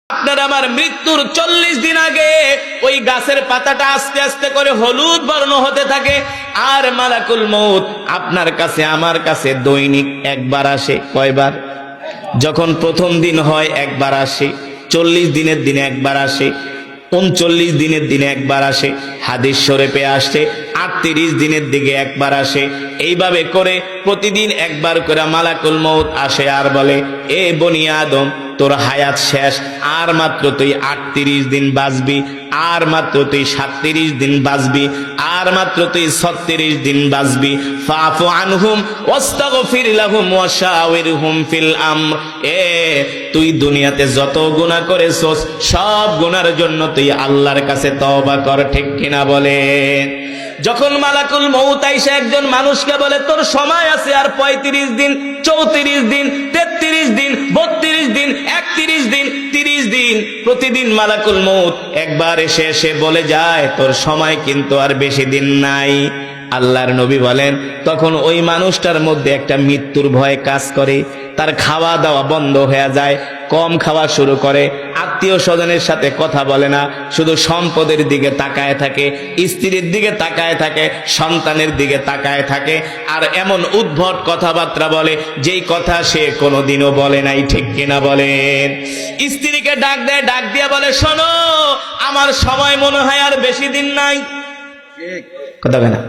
আপনার আমার মৃত্যুর 40 দিন আগে ওই গাছের পাতাটা আস্তে আস্তে করে হলুদ বর্ণ হতে থাকে। আর মালাকুল মউত আপনার কাছে আমার কাছে দৈনিক একবার আসে। কয়বার? যখন প্রথম দিন হয় একবার আসে, 40 দিনের দিনে একবার আসে, 39 দিনের দিনে একবার আসে, হাদিস শরীফে আসে 38 দিনের দিকে একবার আসে। এইভাবে করে প্রতিদিন একবার করে মালাকুল মউত আসে আর বলে, এ বনি আদম, তোর হায়াত শেষ, আর মাত্র তুই 38 দিন বাঁচবি, আর মাত্র তুই 37 দিন বাঁচবি, আর মাত্র তুই 36 দিন বাঁচবি। ফাফু আনহুম ওয়াস্তাগফির লাহুম ওয়াশাওয়িরহুম ফিল আমর। তুই দুনিয়াতে যত গুনাহ করেছস সব গুনার জন্য তুই আল্লাহর কাছে তওবা কর। ঠিক কিনা বলেন? যখন মালাকুল মউত আইসা একজন মানুষকে বলে, তোর সময় আছে আর 35 দিন, 34 দিন, 33 দিন, 32 দিন, 31 দিন, 30 দিন, প্রতিদিন মালাকুল মউত একবার এসে এসে বলে যায়, তোর সময় কিন্তু আর বেশি দিন নাই। আল্লাহর নবী বলেন, তখন ওই মানুষটার মধ্যে একটা মৃত্যুর ভয় কাজ করে। তার খাওয়া দাওয়া বন্ধ হয়ে যায়, কম খাওয়া শুরু করে, আত্মীয় স্বজনের সাথে কথা বলে না, শুধু সম্পদের দিকে তাকায় থাকে, স্ত্রীর দিকে তাকায় থাকে, সন্তানের দিকে তাকায় থাকে, আর এমন উদ্ভট কথাবার্তা বলে যেই কথা সে কোনোদিনও বলে নাই। ঠিক কিনা বলেন? স্ত্রীকে ডাক দেয়, ডাক দিয়ে বলে, শোনো, আমার সময় মনে হয় আর বেশি দিন নাই। কথা বলে না?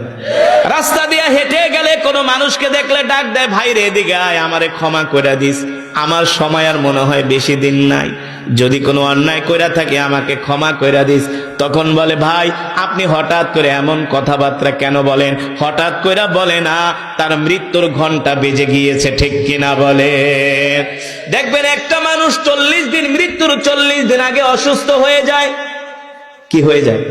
রাস্তা দিয়ে হেঁটে গেলে কোনো মানুষকে দেখলে ডাক দেয়, ভাই রে এদিকে আয়, আমারে ক্ষমা করে দিস, আমার সময় আর মনে হয় বেশি দিন নাই, যদি কোনো অন্যায় কইরা থাকে আমাকে ক্ষমা কইরা দিস। তখন বলে, ভাই আপনি হঠাৎ করে এমন কথাবার্তা কেন বলেন? হঠাৎ কইরা বলে না, তার মৃত্যুর ঘন্টা বেজে গিয়েছে। ঠিক কিনা বলে? দেখবেন একটা মানুষ 40 দিন, মৃত্যুর 40 দিন আগে অসুস্থ হয়ে যায়। কি হয়ে যায়?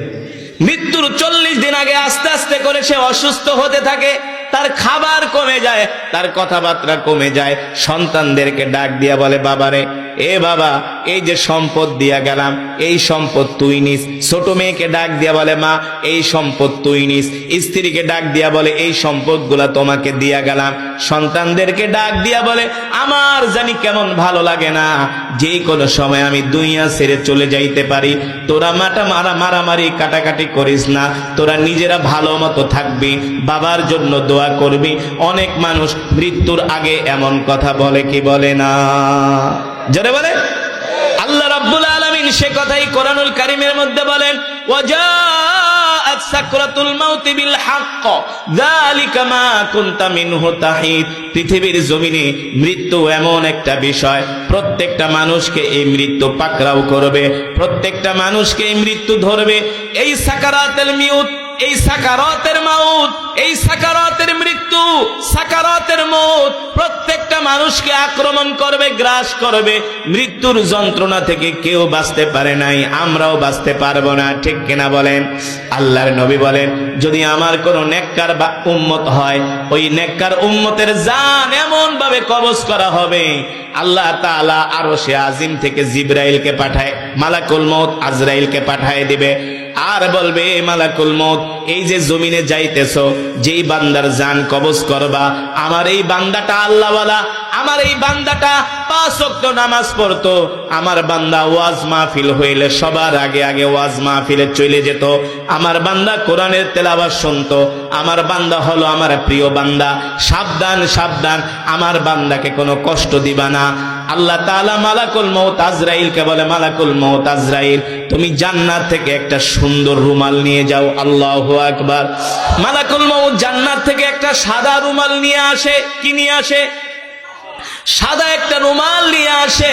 মৃত্যুর 40 দিন আগে আস্তে আস্তে করে সে অসুস্থ হতে থাকে, তার খাবার কমে যায়, তার কথাবার্তা কমে যায়। সন্তানদেরকে ডাক দিয়া বলে, বাবারে, এ বাবা, এই যে সম্পদ দিয়া গেলাম, এই সম্পদ তুই নিস। ছোট মেয়েকে ডাক দিয়া বলে, মা, এই সম্পদ তুই নিস। স্ত্রীকে ডাক দিয়া বলে, এই সম্পদগুলা তোমাকে দিয়া গেলাম। সন্তানদেরকে ডাক দিয়া বলে, আমার জানি কেমন ভালো লাগে না, যে কোনো সময় আমি দুনিয়া ছেড়ে চলে যাইতে পারি, তোরা মারামারি কাটাকাটি করিস না, তোরা নিজেরা ভালো মতো থাকবি, বাবার জন্য দোয়া করবি। অনেক মানুষ মৃত্যুর আগে এমন কথা বলে কি বলে না? জোরে বলে। আল্লাহ রাব্বুল আলামিন সে কথাই কোরআনুল কারীমের মধ্যে বলেন, ওয়াজাআত সাকরাতুল মাউতি বিল হক যালিকা মা কুনতা মিনহু তাহিদ। পৃথিবীর জমিনে মৃত্যু এমন একটা বিষয়, প্রত্যেকটা মানুষকে এই মৃত্যু পাকড়াও করবে, প্রত্যেকটা মানুষকে এই মৃত্যু ধরবে। এই সাকারাতুল মাউত, এই সাকারাতের মাউত, এই সাকারাতের মৃত্যু, সাকারাতের মউত প্রত্যেকটা মানুষকে আক্রমণ করবে, গ্রাস করবে। মৃত্যুর যন্ত্রণা থেকে কেউ বাঁচতে পারে নাই, আমরাও বাঁচতে পারবো না। ঠিক কিনা বলেন? আল্লাহর নবী বলেন, যদি আমার কোন নেককার বা উম্মত হয়, ওই নেককার উম্মতের জান এমন ভাবে কবজ করা হবে, আল্লাহ তাআলা আরশে আজিম থেকে জিবরাইলকে পাঠায়, মালাকুল মউত আজরাইলকে পাঠায় দিবে, আর বলবে, মালাকুল মউত, এই যে জমিনে যাইতেছো, যেই বান্দার জান কবজ করবা, আমার এই বান্দাটা আল্লাহওয়ালা, আমার এই বান্দাটা 5 ওয়াক্ত নামাজ পড়তো, আমার বান্দা ওয়াজ মাহফিল হইলে সবার আগে আগে ওয়াজ মাহফিলে চলে যেত, আমার বান্দা কোরআনের তেলাওয়াত শুনতো, আমার বান্দা হলো আমার প্রিয় বান্দা, সাবধান সাবধান, আমার বান্দাকে কোনো কষ্ট দিবা না। আল্লাহ তাআলা মালাকুল মউত আজরাইলকে বলে, মালাকুল মউত আজরাইল, তুমি জান্নাত থেকে একটা সুন্দর রুমাল নিয়ে যাও। আল্লাহু আকবার। মালাকুল মউত জান্নাত থেকে একটা সাদা রুমাল নিয়ে আসে। কি নিয়ে আসে? সাদা একটা রুমাল নিয়ে আসে।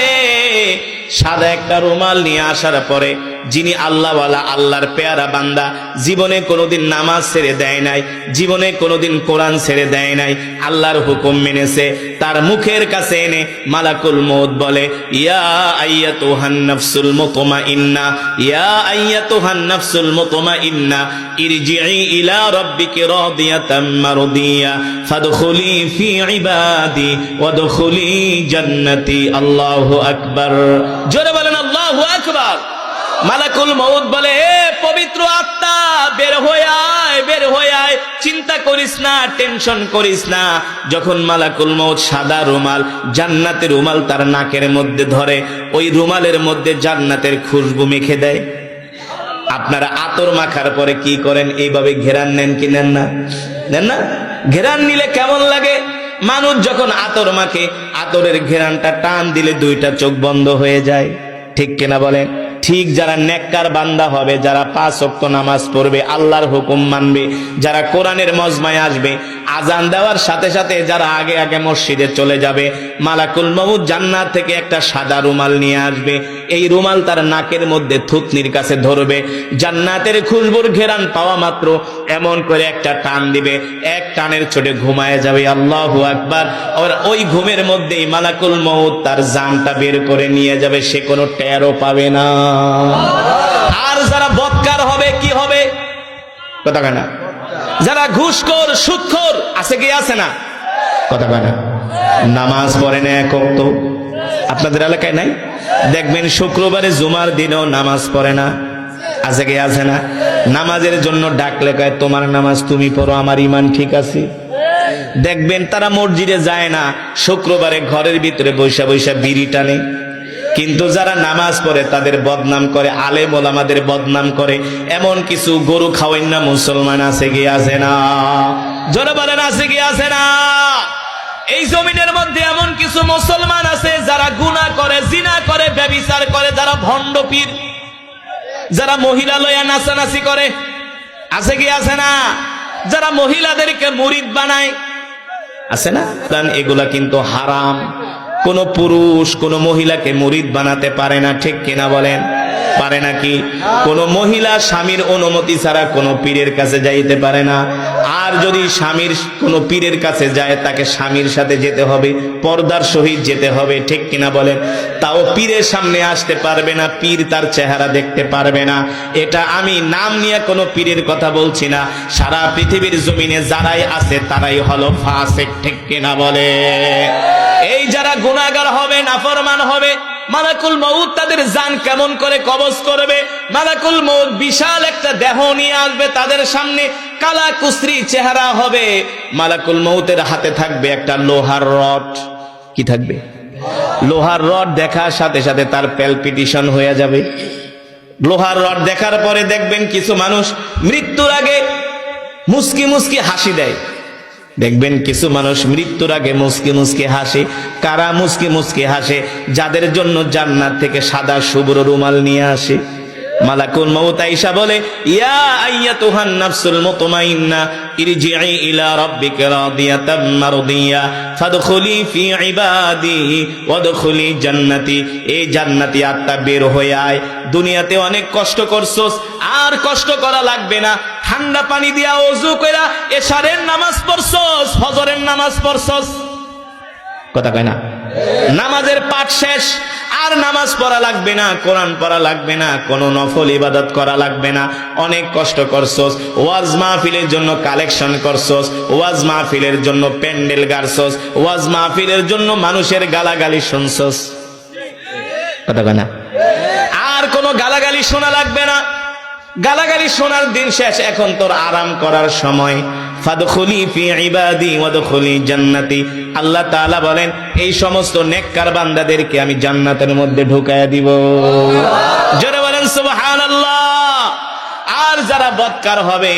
সাদা একটা রুমাল নিয়ে আসার পরে, যিনি আল্লাহওয়ালা, আল্লাহর পেয়ারা বান্দা, জীবনে কোনোদিন নামাজ ছেড়ে দেয় নাই, জীবনে কোনোদিন কোরআন ছেড়ে দেয় নাই, আল্লাহর হুকুম মেনেছে, তার মুখের কাছে এনে মালাকুল মউত বলে, ইয়া আইয়াতুহান নাফসুল মুতমাইন্না, ইয়া আইয়াতুহান নাফসুল মুতমাইন্না, ইরজিই ইলা রাব্বিকি রাদিয়াতাম মারদিয়া ফাদখুলি ফি ইবাদি ওয়াদখুলি জান্নাতি। আল্লাহু আকবার। জোরে বলেন আল্লাহু আকবার। মালাকুল মউত বলে, হে পবিত্র আত্মা, বের হয়ে আয়, বের হয়ে আয়, চিন্তা করিস না, টেনশন করিস না। যখন মালাকুল মউত সাদা রুমাল, জান্নাতের রুমাল তার নাকের মধ্যে ধরে, ওই রুমালের মধ্যে জান্নাতের খুশবু মেখে দেয়। আপনারা আতর মাখার পরে কি করেন? এইভাবে ঘেরান নেন কি নেন না? নেন না? ঘেরান নিলে কেমন লাগে? মানুষ যখন আতর মাখে, আতরের ঘেরানটা টান দিলে দুইটা চোখ বন্ধ হয়ে যায়, ঠিক কিনা বলেন? ঠিক যারা নেককার বান্দা হবে, যারা 5 ওয়াক্ত নামাজ পড়বে, আল্লাহর হুকুম মানবে, যারা কোরআনের মজমায় আসবে, আজান দেওয়ার সাথে সাথে যারা আগে আগে মসজিদে চলে যাবে, মালাকুল মউত জান্নাত থেকে একটা সাদা রুমাল নিয়ে আসবে। এই রুমাল তার নাকের মধ্যে থুতনির কাছে ধরবে, জান্নাতের খুশবুর ঘেরান পাওয়া মাত্র এমন করে একটা টান দিবে, এক টানের ছোটে ঘুমায় যাবে। আল্লাহু আকবার। আর ওই ঘুমের মধ্যেই মালাকুল মউত তার জানটা বের করে নিয়ে যাবে, সে কোনো টেরও পাবে না। আর যারা বদকার হবে কি হবে? কথা কয় না? যারা ঘুষখোর, সুদখোর আছে কি আছে না? কথা কয় না? নামাজ পড়ে না এক ওয়াক্ত, আপনাদের এলাকায় নাই? দেখবেন শুক্রবারে জুমার দিনও নামাজ পড়ে না, আছে কি আছে না? নামাজের জন্য ডাকলে কয় তোমার নামাজ তুমি পড়ো, আমার ঈমান ঠিক আছে। দেখবেন তারা মসজিদে যায় না, শুক্রবারে ঘরের ভিতরে বৈশা বৈশা বিড়ি টানে। কিন্তু যারা নামাজ পড়ে তাদের বদনাম করে, আলেম ওলামাদের বদনাম করে। এমন কিছু গরু খাওয়াই না মুসলমান আছে কি আছে না? জোরে বলেন আছে কি আছে না? এই জমিনের মধ্যে এমন কিছু মুসলমান আছে যারা গুনাহ করে, জিনা করে, ব্যভিচার করে, যারা ভণ্ড পীর, যারা মহিলা লয়া নাচানাচি করে, আছে কি আছে না? যারা মহিলাদেরকে মুরিদ বানায়, আছে না? এগুলা কিন্তু হারাম। কোন পুরুষ কোন মহিলাকে মুরিদ বানাতে পারে না, ঠিক কিনা বলেন? পারে নাকি? কোন মহিলা স্বামীর অনুমতি ছাড়া কোন পীরের কাছে যাইতে পারে না। আর যদি স্বামীর কোন পীরের কাছে যায়, তাকে স্বামীর সাথে যেতে হবে, পর্দার সহিত যেতে হবে, ঠিক কিনা বলেন? তাও পীরের সামনে আসতে পারবে না, পীর তার চেহারা দেখতে পারবে না। এটা আমি নাম নিয়ে কোনো পীরের কথা বলছি না, সারা পৃথিবীর জমিনে যারাই আছে তারাই হলো ফাসিক, ঠিক কিনা বলে? এই যারা গুনাহগার হবে, নাফরমান হবে, মালাকুল মউত তাদের জান কেমন করে কবজ করবে? মালাকুল মউত বিশাল একটা দেহ নিয়ে আসবে তাদের সামনে, কালা কুসরি চেহারা হবে। মালাকুল মউতের হাতে থাকবে একটা লোহার রড। কি থাকবে? লোহার রড। দেখার সাথে সাথে তার প্যালপিটেশন হয়ে যাবে। লোহার রড দেখার পরে দেখবেন কিছু মানুষ মৃত্যুর আগে মুস্কি মুস্কি হাসি দেয়। দেখবেন কিছু মানুষ মৃত্যুর আগে মুস্কি মুস্কি হাসে। কারা মুস্কি মুস্কি হাসে? যাদের জন্য জান্নাত থেকে সাদা শুভ্র রুমাল নিয়ে আসে। মালাকুল মউত আয়েশা বলে, ইয়া আইয়াতুহান নাফসুল মুতমাইন্না ইরজিই ইলা রাব্বিকা রাদিয়াতাম মারদিয়া ফাদখুলি ফি ইবাদি ওয়াদখুলি জান্নাতি। এই জান্নাতি আত্মা বের হয়ে আয়। দুনিয়াতে অনেক কষ্ট করছস, আর কষ্ট করা লাগবে না। ঠান্ডা পানি দিয়া ওযু কইরা এশারের নামাজ পড়ছস, ফজরের নামাজ পড়ছস, কথা কয় না? নামাজের পাঠ শেষ, আর নামাজ পড়া লাগবে না, কোরআন পড়া লাগবে না, কোনো নফল ইবাদত করা লাগবে না। অনেক কষ্ট করছস, ওয়াজ মাহফিলের জন্য কালেকশন করছস, ওয়াজ মাহফিলের জন্য প্যান্ডেল গাড়ছস, ওয়াজ মাহফিলের জন্য মানুষের গালাগালি শুনছস, কথা কয় না? আর কোনো গালাগালি শোনা লাগবে না। গালাগালি শোনার দিন শেষ, এখন তোর আরাম করার সময়। ফাদখুলি ফি ইবাদি ওয়াদখুলি জান্নাতি। আল্লাহ তাআলা বলেন, এই সমস্ত নেককার বান্দাদেরকে আমি জান্নাতের মধ্যে ঢুকায়া দিব। জোরে বলেন সুবহানাল্লাহ। আর যারা বদকার হবে,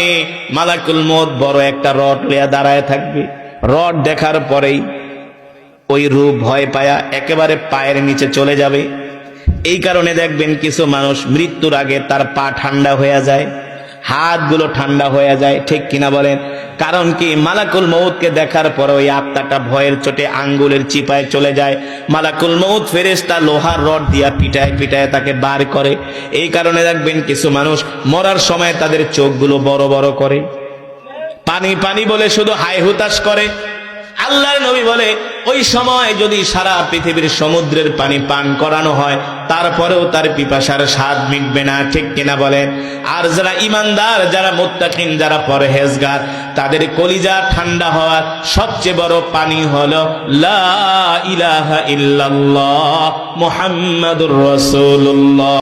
মালাকুল মউত বড় একটা রড লইয়া দাঁড়ায় থাকবে। রড দেখার পরেই ওই রূপ ভয় পায়া একেবারে পায়ের নিচে চলে যাবে। এই কারণে দেখবেন কিছু মানুষ মৃত্যুর আগে তার পা ঠান্ডা হয়ে যায়, হাতগুলো ঠান্ডা হয়ে যায়, ঠিক কিনা বলেন? কারণ কি? মালাকুল মউতকে দেখার পর ওই আত্মাটা ভয়ের চোটে আঙ্গুলের চিপায় চলে যায়। মালাকুল মউত ফেরেশতা লোহার রড দিয়া পিটায় পিটায় তাকে বার করে। এই কারণে দেখবেন কিছু মানুষ মরার সময় তাদের চোখগুলো বড় বড় করে, পানি পানি বলে শুধু হাই হুতাশ করে। আল্লাহর নবী বলে, ওই সময় যদি সারা পৃথিবীর সমুদ্রের পানি পান করানো হয়, তারপরেও তার পিপাসার স্বাদ মিটবে না, ঠিক কিনা বলেন? আর যারা ইমানদার, যারা মুত্তাকিন, যারা পরহেজগার, তাদের কলিজা ঠান্ডা হওয়ার সবচেয়ে বড় পানি হলো লা ইলাহা ইল্লাল্লাহ মুহাম্মাদুর রাসূলুল্লাহ।